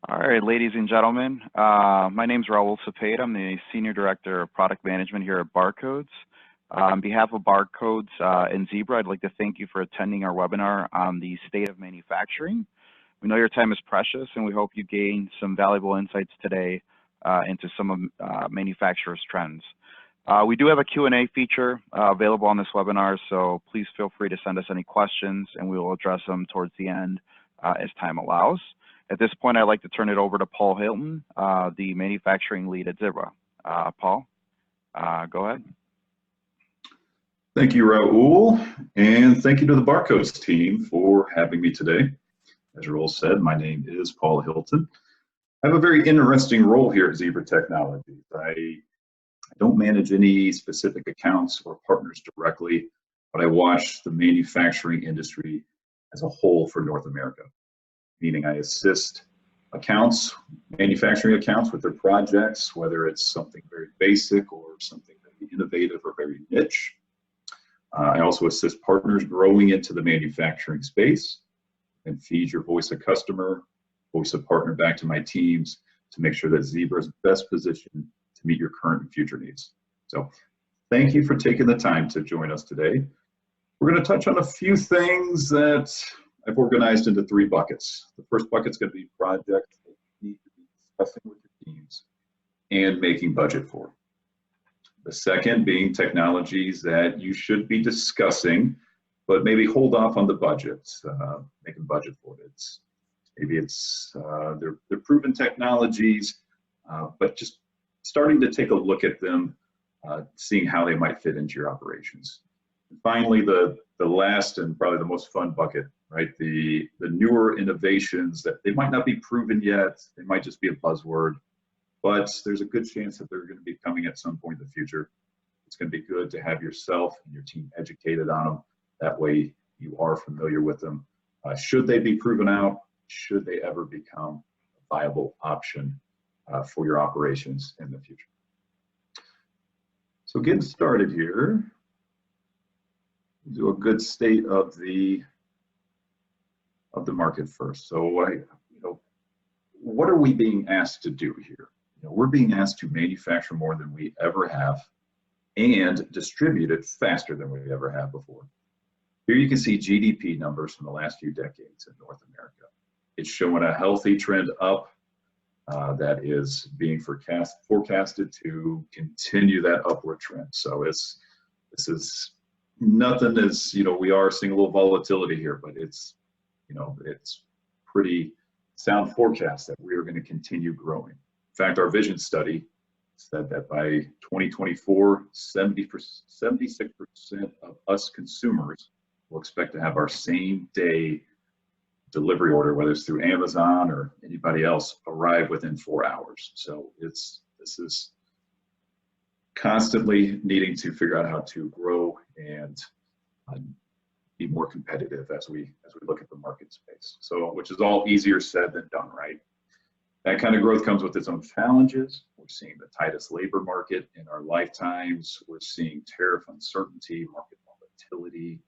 All right, ladies and gentlemen, my name is Raul Cepeda. I'm the Senior Director of Product Management here at Barcodes. On behalf of Barcodes and Zebra, I'd like to thank you for attending our webinar on the state of manufacturing. We know your time is precious, and we hope you gain some valuable insights today into some of manufacturers' trends. We do have a Q&A feature available on this webinar, so please feel free to send us any questions, and we will address them towards the end as time allows. At this point, I'd like to turn it over to Paul Hilton, the manufacturing lead at Zebra. Paul, go ahead. Thank you, Raul, and thank you to the Barcodes team for having me today. As Raul said, my name is Paul Hilton. I have a very interesting role here at Zebra Technologies. I don't manage any specific accounts or partners directly, but I watch the manufacturing industry as a whole for North America. Meaning I assist accounts, manufacturing accounts with their projects, whether it's something very basic or something very innovative or very niche. I also assist partners growing into the manufacturing space and feed your voice of customer, voice of partner back to my teams to make sure that Zebra is best positioned to meet your current and future needs. So thank you for taking the time to join us today. We're going to touch on a few things that I've organized into 3 buckets. The first bucket is going to be projects that you need to be discussing with your teams and making budget for. The second being technologies that you should be discussing, but maybe hold off on the budget, making budget for it. Maybe they're proven technologies, but just starting to take a look at them, seeing how they might fit into your operations. And finally, the last and probably the most fun bucket, right? The newer innovations that they might not be proven yet, they might just be a buzzword, but there's a good chance that they're going to be coming at some point in the future. It's going to be good to have yourself and your team educated on them. That way you are familiar with them. Should they be proven out? Should they ever become a viable option for your operations in the future? So getting started here, do a good state of the market first. So what are we being asked to do here? We're being asked to manufacture more than we ever have and distribute it faster than we ever have before. Here you can see GDP numbers from the last few decades in North America. It's showing a healthy trend up that is being forecasted to continue that upward trend. So this is nothing as, we are seeing a little volatility here, but it's pretty sound forecast that we are going to continue growing. In fact, our vision study said that by 2024, 76% of us consumers will expect to have our same day delivery order, whether it's through Amazon or anybody else, arrive within 4 hours. So this is constantly needing to figure out how to grow and be more competitive as we look at the market space. So, which is all easier said than done, right? That kind of growth comes with its own challenges. We're seeing the tightest labor market in our lifetimes. We're seeing tariff uncertainty, market volatility,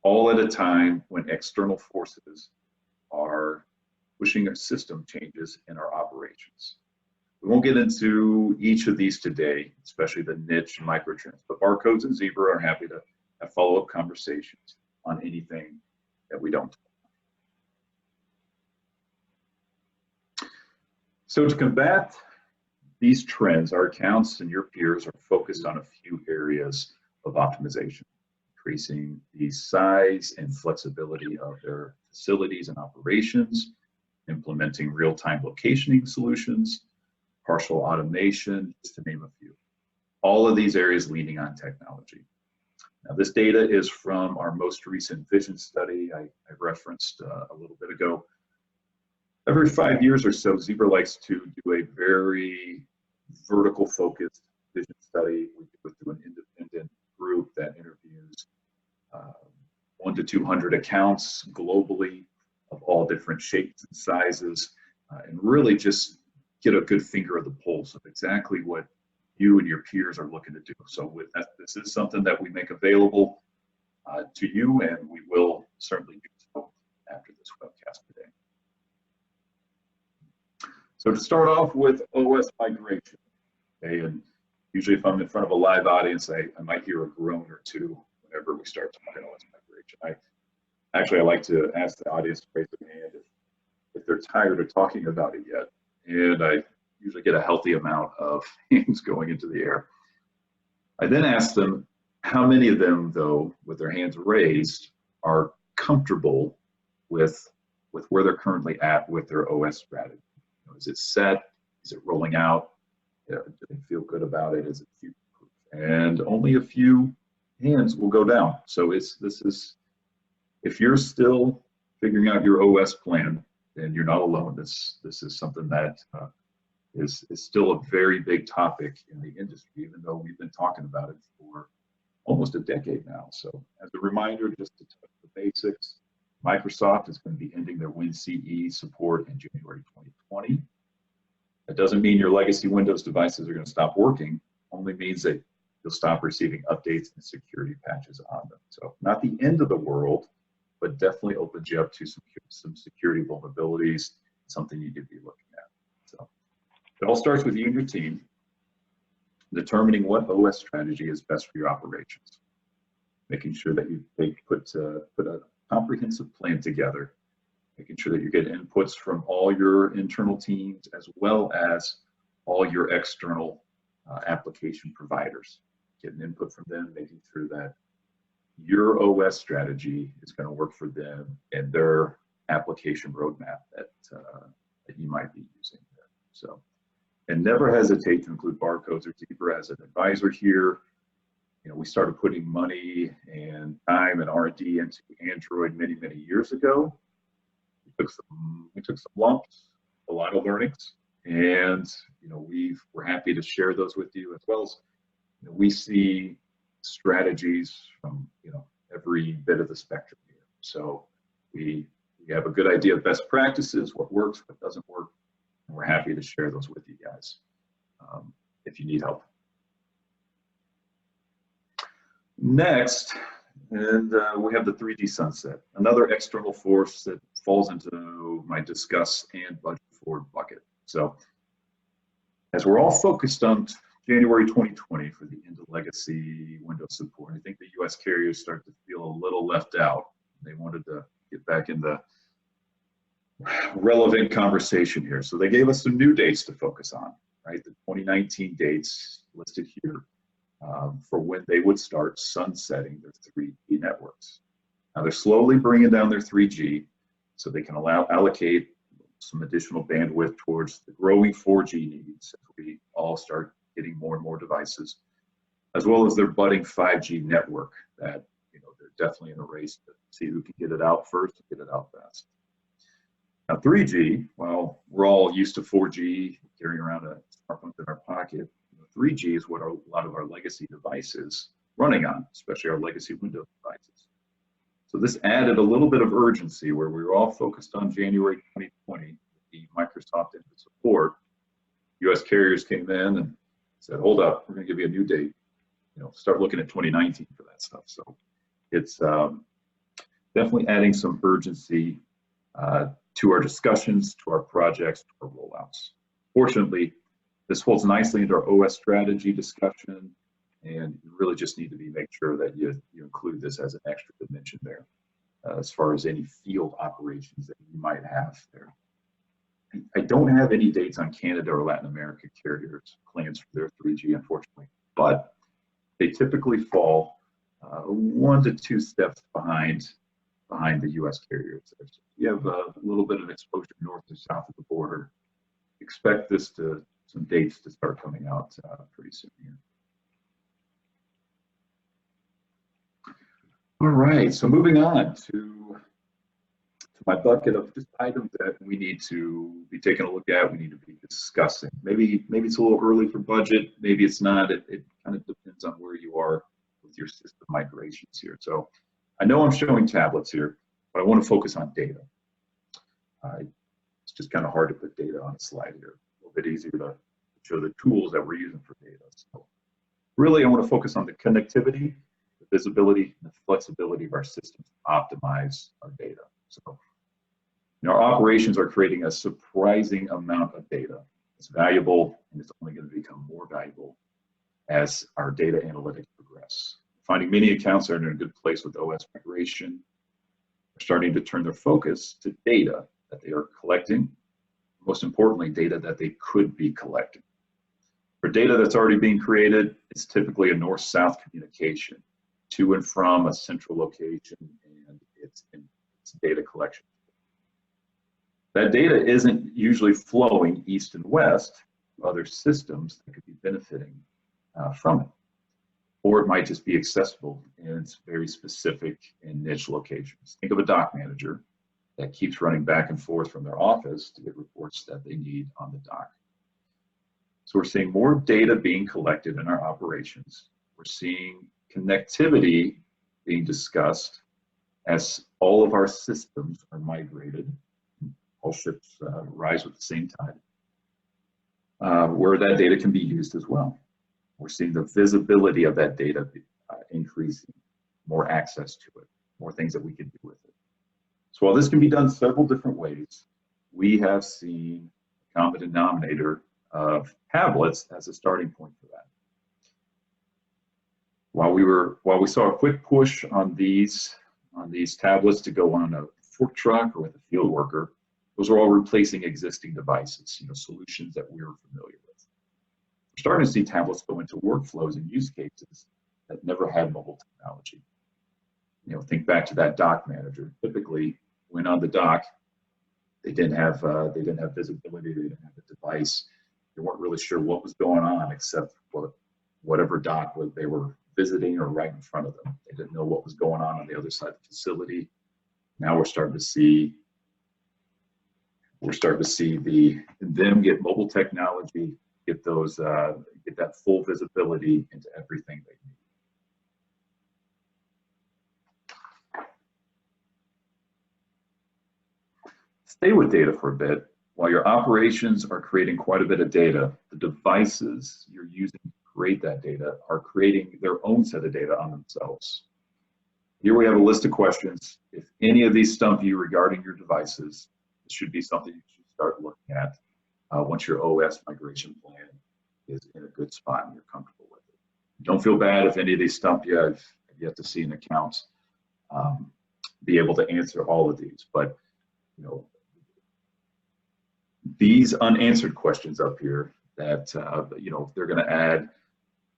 all at a time when external forces are pushing our system changes in our operations. We won't get into each of these today, especially the niche and microtrends, but Barcodes and Zebra are happy to have follow-up conversations on anything that we don't. So to combat these trends, our accounts and your peers are focused on a few areas of optimization, increasing the size and flexibility of their facilities and operations, implementing real-time locationing solutions, partial automation, just to name a few. All of these areas leaning on technology. Now, this data is from our most recent vision study I referenced a little bit ago. Every 5 years or so, Zebra likes to do a very vertical focused vision study. We do it through an independent group that interviews 100 to 200 accounts globally of all different shapes and sizes, and really just get a good finger of the pulse of exactly what you and your peers are looking to do. So with that, this is something that we make available to you, and we will certainly do so after this webcast today. So to start off with OS migration, okay, and usually if I'm in front of a live audience, I might hear a groan or two whenever we start talking OS migration. I like to ask the audience to raise their hand if they're tired of talking about it yet. And I usually get a healthy amount of hands going into the air. I then ask them how many of them, though, with their hands raised, are comfortable with where they're currently at with their OS strategy. You know, is it set? Is it rolling out? Do they feel good about it? Is it future-proof? And only a few hands will go down. So if you're still figuring out your OS plan, then you're not alone. This is something that is still a very big topic in the industry, even though we've been talking about it for almost a decade now. So as a reminder, just to touch the basics, Microsoft is going to be ending their WinCE support in January 2020. That doesn't mean your legacy Windows devices are going to stop working, only means that you'll stop receiving updates and security patches on them. So not the end of the world, but definitely opens you up to some security vulnerabilities, something you could be looking at. So it all starts with you and your team determining what OS strategy is best for your operations, making sure that you put a comprehensive plan together, making sure that you're getting inputs from all your internal teams as well as all your external application providers, getting input from them, making sure that your OS strategy is going to work for them and their application roadmap that you might be using there. So, and never hesitate to include Barcodes or Zebra as an advisor here. You know, we started putting money and time and R&D into Android many years ago. We took some lumps, a lot of learnings, and you know we're happy to share those with you, as well as you know, we see strategies from every bit of the spectrum here. So we have a good idea of best practices, what works, what doesn't work, and we're happy to share those with you guys if you need help. Next, and we have the 3G sunset, another external force that falls into my discuss and budget forward bucket. So as we're all focused on January 2020 for the end of legacy Windows support, I think the US carriers start to feel a little left out. They wanted to get back in the relevant conversation here. So they gave us some new dates to focus on, right? The 2019 dates listed here for when they would start sunsetting their 3G networks. Now they're slowly bringing down their 3G so they can allocate some additional bandwidth towards the growing 4G needs as we all start getting more and more devices, as well as their budding 5G network that they're definitely in a race to see who can get it out first and get it out fast. Now 3G, well, we're all used to 4G, carrying around a smartphone in our pocket. 3G is what a lot of our legacy devices running on, especially our legacy Windows devices. So this added a little bit of urgency where we were all focused on January 2020, the Microsoft end of support. US carriers came in and said, hold up, we're going to give you a new date. Start looking at 2019 for that stuff. So it's definitely adding some urgency to our discussions, to our projects, to our rollouts. Fortunately, this folds nicely into our OS strategy discussion, and you really just need to make sure that you include this as an extra dimension there as far as any field operations that you might have there. I don't have any dates on Canada or Latin America carriers plans for their 3G, unfortunately, but they typically fall 1 to 2 steps behind the US carriers. You have a little bit of exposure north to south of the border. Expect some dates to start coming out pretty soon here. All right, so moving on to my bucket of just items that we need to be taking a look at, we need to be discussing. Maybe it's a little early for budget, maybe it's not. It kind of depends on where you are with your system migrations here. So I know I'm showing tablets here, but I want to focus on data. It's just kind of hard to put data on a slide here. A little bit easier to show the tools that we're using for data. So really, I want to focus on the connectivity, the visibility, and the flexibility of our systems to optimize our data. So Our operations are creating a surprising amount of data. It's valuable, and it's only going to become more valuable as our data analytics progress. Finding many accounts are in a good place with OS migration. They're starting to turn their focus to data that they are collecting. Most importantly, data that they could be collecting. For data that's already being created, it's typically a north-south communication to and from a central location, and it's data collection. That data isn't usually flowing east and west to other systems that could be benefiting from it. Or it might just be accessible in its very specific and niche locations. Think of a dock manager that keeps running back and forth from their office to get reports that they need on the dock. So we're seeing more data being collected in our operations. We're seeing connectivity being discussed as all of our systems are migrated. All ships rise with the same tide, where that data can be used as well. We're seeing the visibility of that data increasing, more access to it, more things that we can do with it. So while this can be done several different ways, we have seen a common denominator of tablets as a starting point for that. While we saw a quick push on these tablets to go on a fork truck or with a field worker, those are all replacing existing devices, solutions that we're familiar with. We're starting to see tablets go into workflows and use cases that never had mobile technology. Think back to that dock manager. Typically, when on the dock, they didn't have visibility, they didn't have a device. They weren't really sure what was going on except for whatever dock they were visiting or right in front of them. They didn't know what was going on the other side of the facility. Now we're starting to see them get mobile technology, get that full visibility into everything they need. Stay with data for a bit. While your operations are creating quite a bit of data, the devices you're using to create that data are creating their own set of data on themselves. Here we have a list of questions. If any of these stump you regarding your devices, this should be something you should start looking at once your OS migration plan is in a good spot and you're comfortable with it. Don't feel bad if any of these stump you. I've yet to see an account be able to answer all of these, but these unanswered questions up here that they're going to add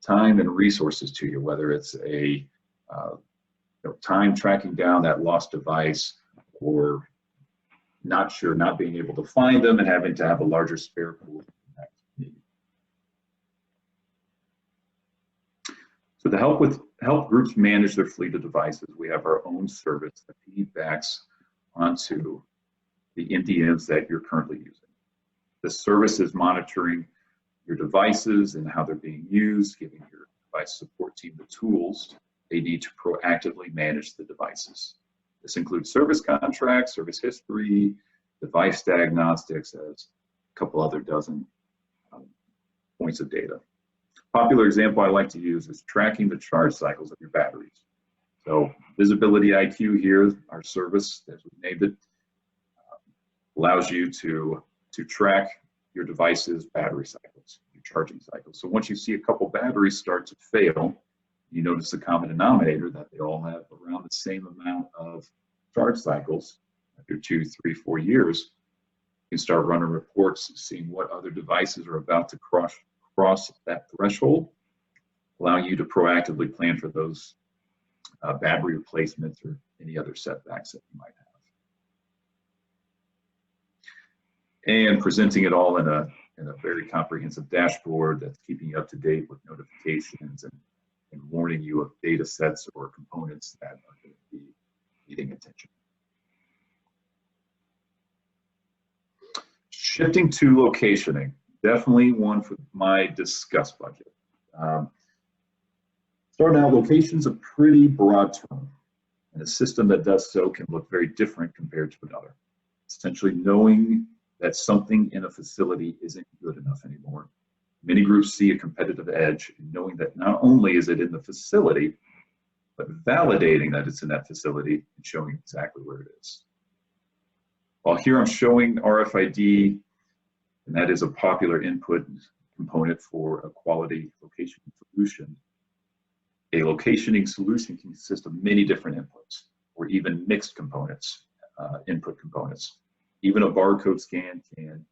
time and resources to you, whether it's a time tracking down that lost device, or not being able to find them and having to have a larger spare pool. So to help groups manage their fleet of devices, we have our own service that piggybacks onto the MDMs that you're currently using. The service is monitoring your devices and how they're being used, giving your device support team the tools they need to proactively manage the devices. This includes service contracts, service history, device diagnostics, as a couple other dozen points of data. Popular example I like to use is tracking the charge cycles of your batteries. So Visibility IQ here, our service, as we named it, allows you to track your device's battery cycles, your charging cycles. So once you see a couple batteries start to fail, you notice the common denominator that they all have around the same amount of charge cycles. After 2, 3, 4 years, you can start running reports, seeing what other devices are about to cross that threshold, allowing you to proactively plan for those battery replacements or any other setbacks that you might have. And presenting it all in a very comprehensive dashboard that's keeping you up to date with notifications and warning you of data sets or components that are going to be needing attention. Shifting to locationing, definitely one for my discuss budget. Starting out, location's a pretty broad term, and a system that does so can look very different compared to another. Essentially knowing that something in a facility isn't good enough anymore. Many groups see a competitive edge in knowing that not only is it in the facility, but validating that it's in that facility and showing exactly where it is. While here I'm showing RFID, and that is a popular input component for a quality locationing solution. A locationing solution can consist of many different inputs, or even mixed components, input components. Even a barcode scan can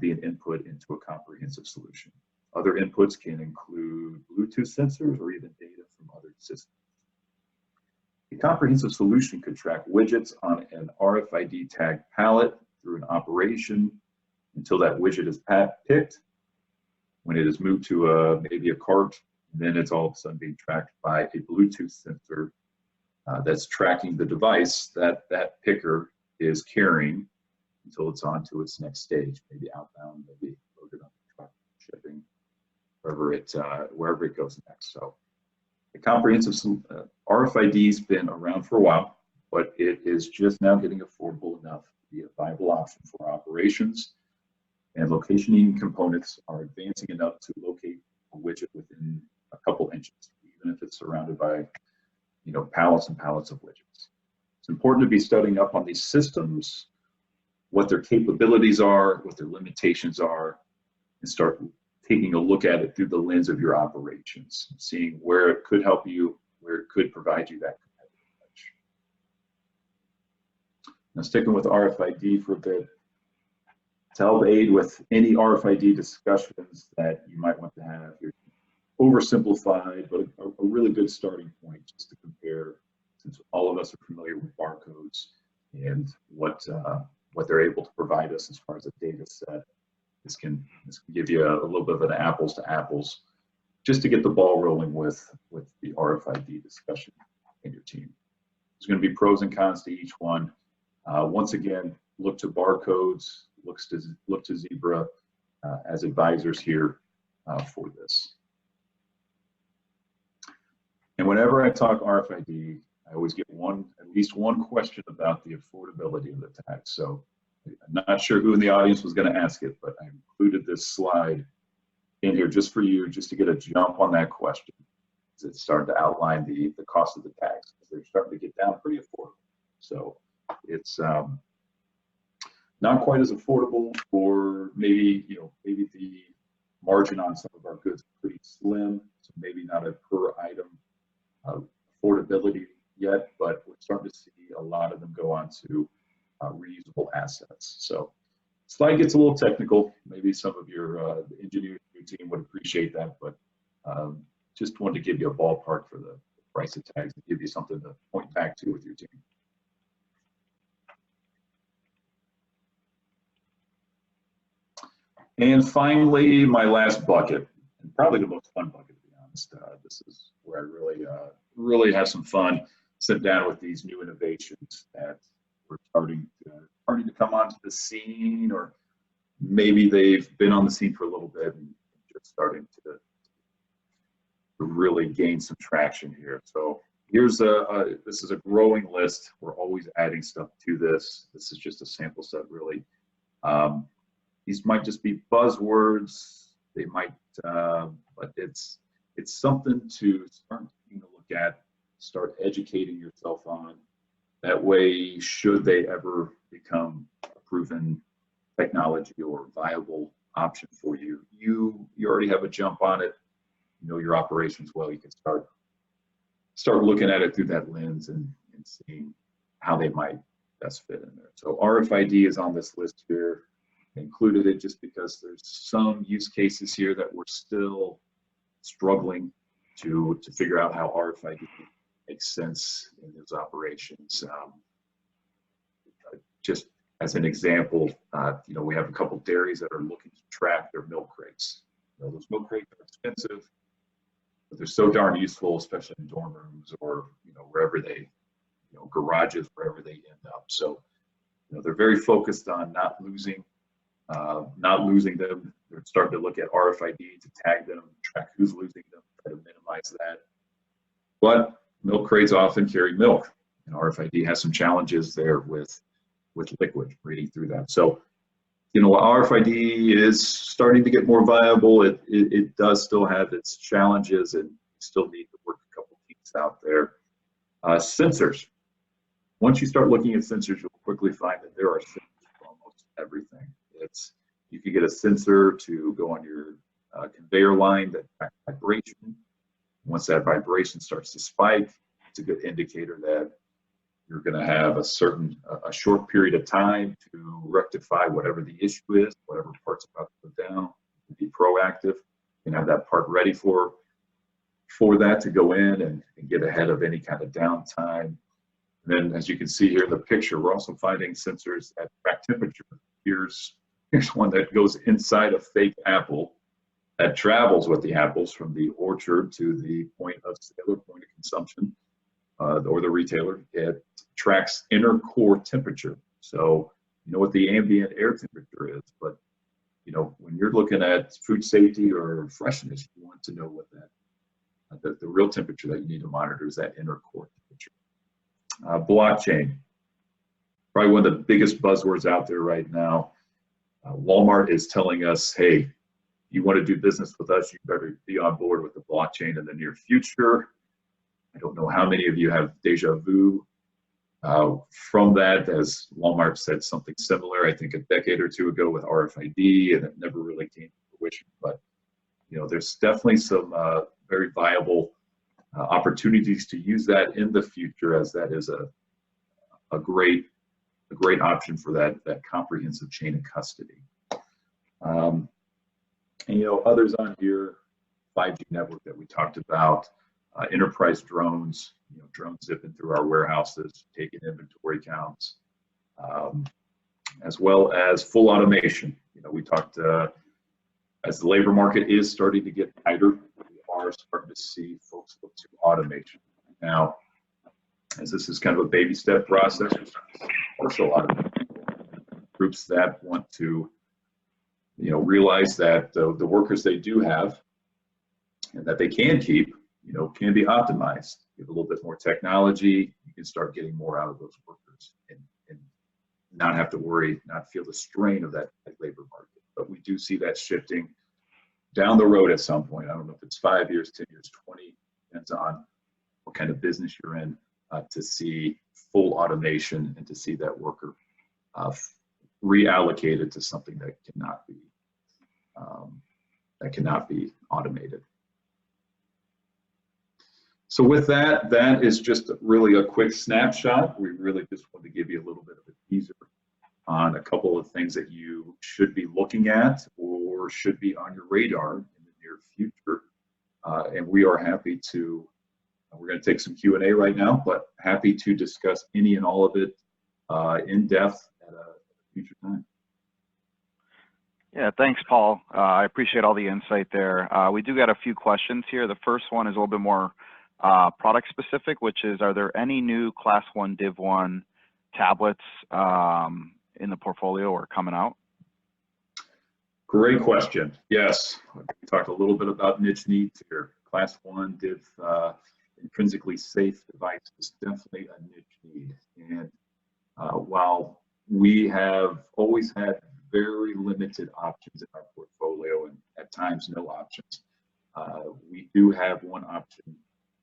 be an input into a comprehensive solution. Other inputs can include Bluetooth sensors or even data from other systems. A comprehensive solution could track widgets on an RFID tag pallet through an operation until that widget is picked. When it is moved to maybe a cart, then it's all of a sudden being tracked by a Bluetooth sensor that's tracking the device that that picker is carrying until it's on to its next stage, maybe outbound, maybe loaded on the truck, shipping, wherever it goes next. So the comprehensive RFID's been around for a while, but it is just now getting affordable enough to be a viable option for operations. And locationing components are advancing enough to locate a widget within a couple inches, even if it's surrounded by, pallets and pallets of widgets. It's important to be studying up on these systems, what their capabilities are, what their limitations are, and start taking a look at it through the lens of your operations, seeing where it could help you, where it could provide you that competitive edge. Now, sticking with RFID for a bit, to help aid with any RFID discussions that you might want to have, you're oversimplified, but a really good starting point just to compare, since all of us are familiar with barcodes and what they're able to provide us as far as a data set. This can give you a little bit of an apples to apples, just to get the ball rolling with the RFID discussion in your team. There's going to be pros and cons to each one. Once again, look to barcodes, look to Zebra as advisors here for this. And whenever I talk RFID, I always get at least one question about the affordability of the tag. So I'm not sure who in the audience was going to ask it, but I included this slide in here just for you, just to get a jump on that question. It's starting to outline the cost of the tags, because they're starting to get down pretty affordable. So it's not quite as affordable, or maybe the margin on some of our goods is pretty slim, so maybe not a per item affordability yet, but we're starting to see a lot of them go on to reusable assets. So slide gets a little technical. Maybe some of your engineering team would appreciate that, but just wanted to give you a ballpark for the price of tags and give you something to point back to with your team. And finally, my last bucket, and probably the most fun bucket, to be honest. This is where I really have some fun. Sit down with these new innovations that we're starting to come onto the scene, or maybe they've been on the scene for a little bit and just starting to really gain some traction here. So here's this is a growing list. We're always adding stuff to this. This is just a sample set, really. These might just be buzzwords. They might, but it's something to start taking a look at, start educating yourself on. That way, should they ever become a proven technology or viable option for you, you already have a jump on it. You know your operations well. You can start looking at it through that lens and seeing how they might best fit in there. So RFID is on this list here. I included it just because there's some use cases here that we're still struggling to figure out how RFID makes sense in those operations. Just as an example, we have a couple dairies that are looking to track their milk crates. Those milk crates are expensive, but they're so darn useful, especially in dorm rooms or wherever they, garages, wherever they end up. So they're very focused on not losing them. They're starting to look at RFID to tag them, track who's losing them, try to minimize that. But milk crates often carry milk, and RFID has some challenges there with liquid reading through that. So, RFID is starting to get more viable. It does still have its challenges, and still need to work a couple things out there. Sensors. once you start looking at sensors, you'll quickly find that there are sensors for almost everything. You could get a sensor to go on your conveyor line that tracks vibration. Once that vibration starts to spike, it's a good indicator that you're going to have a short period of time to rectify whatever the issue is, whatever part's about to go down. Be proactive and have that part ready for that to go in and get ahead of any kind of downtime. And then, as you can see here in the picture, we're also finding sensors that track temperature. Here's one that goes inside a fake apple that travels with the apples from the orchard to the point of sale or point of consumption, or the retailer. It tracks inner core temperature. So you know what the ambient air temperature is, but you know, when you're looking at food safety or freshness, you want to know what the real temperature that you need to monitor is that inner core temperature. Blockchain, probably one of the biggest buzzwords out there right now. Walmart is telling us, hey, you want to do business with us, you better be on board with the blockchain in the near future. I don't know how many of you have deja vu from that, as Walmart said something similar, I think a decade or two ago with RFID, and it never really came to fruition. But you know, there's definitely some very viable opportunities to use that in the future, as that is a great option for that comprehensive chain of custody. And you know, others on here, 5G network that we talked about, enterprise drones, you know, drones zipping through our warehouses, taking inventory counts, as well as full automation. You know, we talked, as the labor market is starting to get tighter, we are starting to see folks look to automation. Now, as this is kind of a baby step process, there's a lot of groups that want to, you know, realize that the workers they do have and that they can keep, you know, can be optimized. Give a little bit more technology, you can start getting more out of those workers and not have to worry, not feel the strain of that labor market. But we do see that shifting down the road at some point. I don't know if it's 5 years, 10 years, 20, depends on what kind of business you're in, to see full automation and to see that worker reallocated to something that cannot be automated. So with that, that is just really a quick snapshot. We really just want to give you a little bit of a teaser on a couple of things that you should be looking at or should be on your radar in the near future. And we are happy to, we're going to take some Q&A right now, but happy to discuss any and all of it in depth at a future time. Yeah, thanks, Paul. I appreciate all the insight there. We do got a few questions here. The first one is a little bit more product specific, which is, are there any new Class 1 Div 1 tablets in the portfolio or coming out? Great question. Yes, we talked a little bit about niche needs here. Class 1 Div intrinsically safe device is definitely a niche need. And while we have always had very limited options in our portfolio and at times no options, we do have one option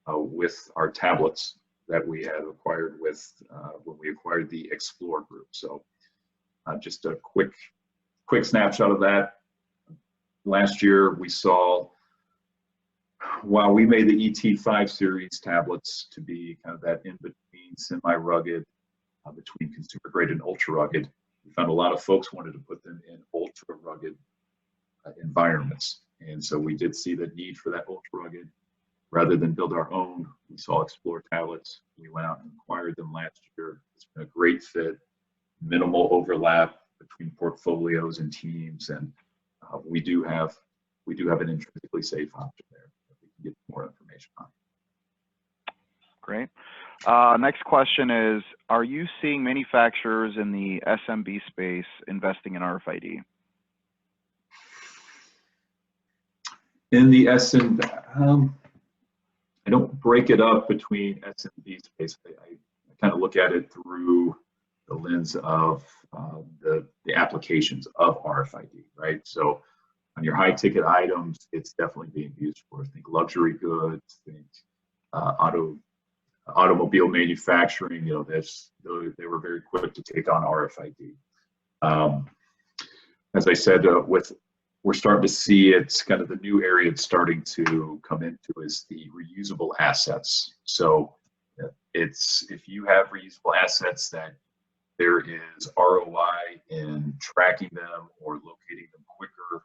with our tablets that we have acquired with when we acquired the Explore group. So just a quick snapshot of that. Last year we saw, while we made the ET5 series tablets to be kind of that in between semi-rugged, between consumer grade and ultra rugged, we found a lot of folks wanted to put them in ultra rugged environments. And so we did see the need for that ultra rugged. Rather than build our own, we saw Explore tablets. We went out and acquired them last year. It's been a great fit, minimal overlap between portfolios and teams, and we do have an intrinsically safe option there that we can get more information on. Great. Next question is, are you seeing manufacturers in the SMB space investing in RFID? In the SMB, I don't break it up between SMB space. I kind of look at it through the lens of the applications of RFID, right? So on your high ticket items, it's definitely being used for, think luxury goods, think automobile manufacturing, they were very quick to take on RFID. As I said, we're starting to see it's kind of the new area it's starting to come into is the reusable assets. So if you have reusable assets that there is ROI in tracking them or locating them quicker,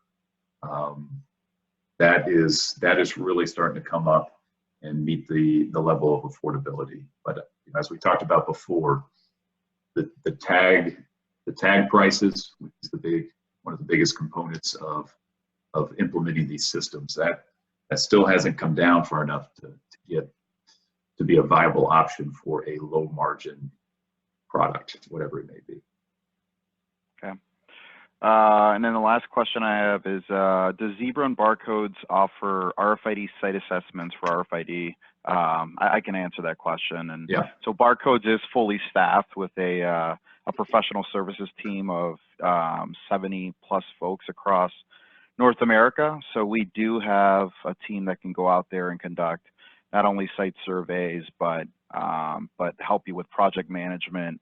that is really starting to come up and meet the level of affordability. But as we talked about before, the tag prices, which is one of the biggest components of implementing these systems, that still hasn't come down far enough to be a viable option for a low margin product, whatever it may be. Okay. And then the last question I have is, does Zebra and Barcodes offer RFID site assessments for RFID? I can answer that question. And yeah. So Barcodes is fully staffed with a professional services team of 70+ folks across North America. So we do have a team that can go out there and conduct not only site surveys, but help you with project management,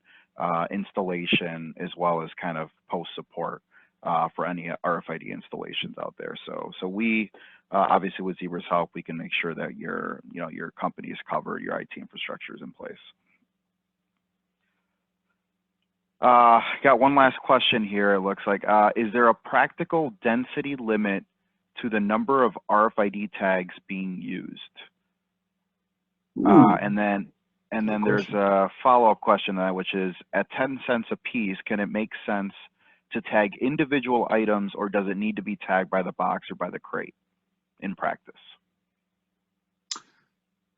installation, as well as kind of post support for any RFID installations out there. So we obviously with Zebra's help, we can make sure that your company is covered, your IT infrastructure is in place. Got one last question here. It looks like, is there a practical density limit to the number of RFID tags being used? And then there's a follow-up question to that, which is, at 10 cents a piece, can it make sense to tag individual items, or does it need to be tagged by the box or by the crate in practice?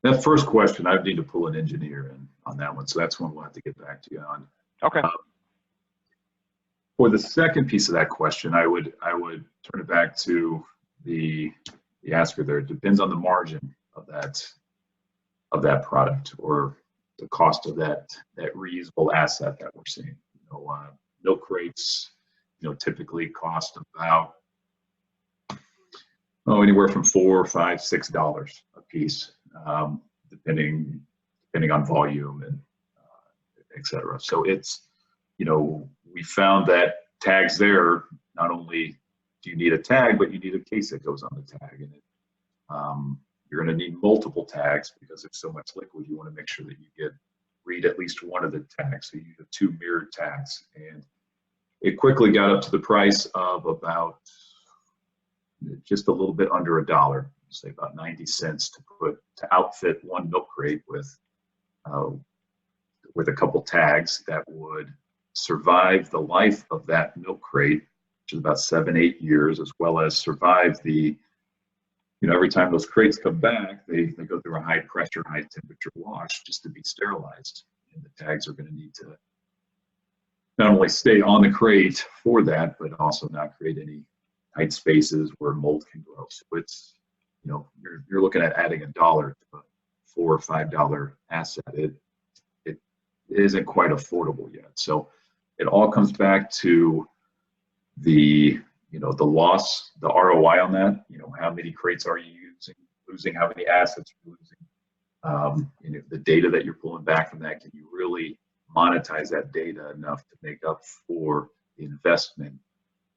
That first question, I would need to pull an engineer in on that one. So that's one we'll have to get back to you on. Okay. For the second piece of that question, I would turn it back to the asker there. It depends on the margin of that product or the cost of that reusable asset that we're seeing. Milk crates, typically cost about anywhere from $4, $5, $6 a piece, depending on volume and et cetera. So it's, we found that tags there, not only do you need a tag, but you need a case that goes on the tag. And you're going to need multiple tags because there's so much liquid. You want to make sure that you read at least one of the tags. So you need 2 mirrored tags. And it quickly got up to the price of about just a little bit under $1, say about 90 cents to outfit one milk crate with a couple tags that would survive the life of that milk crate, which is about 7-8 years, as well as survive the, every time those crates come back, they go through a high pressure, high temperature wash just to be sterilized. And the tags are going to need to not only stay on the crate for that, but also not create any tight spaces where mold can grow. So it's, you're looking at adding $1 to a $4 or $5 asset. It isn't quite affordable yet. So it all comes back to the loss, the ROI on that. How many crates are you losing? How many assets are you losing? The data that you're pulling back from that, can you really monetize that data enough to make up for the investment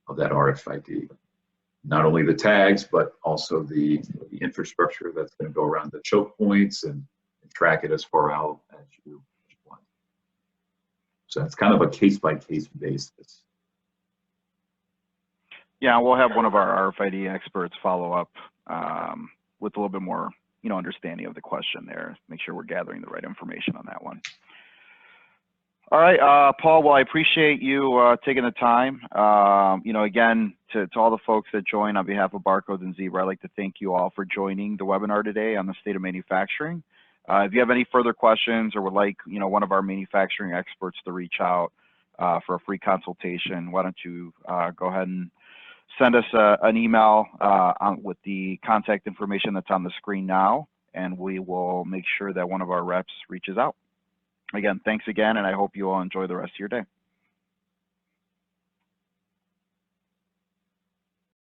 of that RFID? Not only the tags, but also the infrastructure that's going to go around the choke points and track it as far out as you want. So it's kind of a case-by-case basis. Yeah, we'll have one of our RFID experts follow up with a little bit more, understanding of the question there. Make sure we're gathering the right information on that one. All right, Paul. Well, I appreciate you taking the time. Again, to all the folks that join on behalf of Barcodes and Zebra, I'd like to thank you all for joining the webinar today on the state of manufacturing. If you have any further questions or would like, one of our manufacturing experts to reach out for a free consultation, why don't you go ahead and send us an email with the contact information that's on the screen now, and we will make sure that one of our reps reaches out. Again, thanks again, and I hope you all enjoy the rest of your day.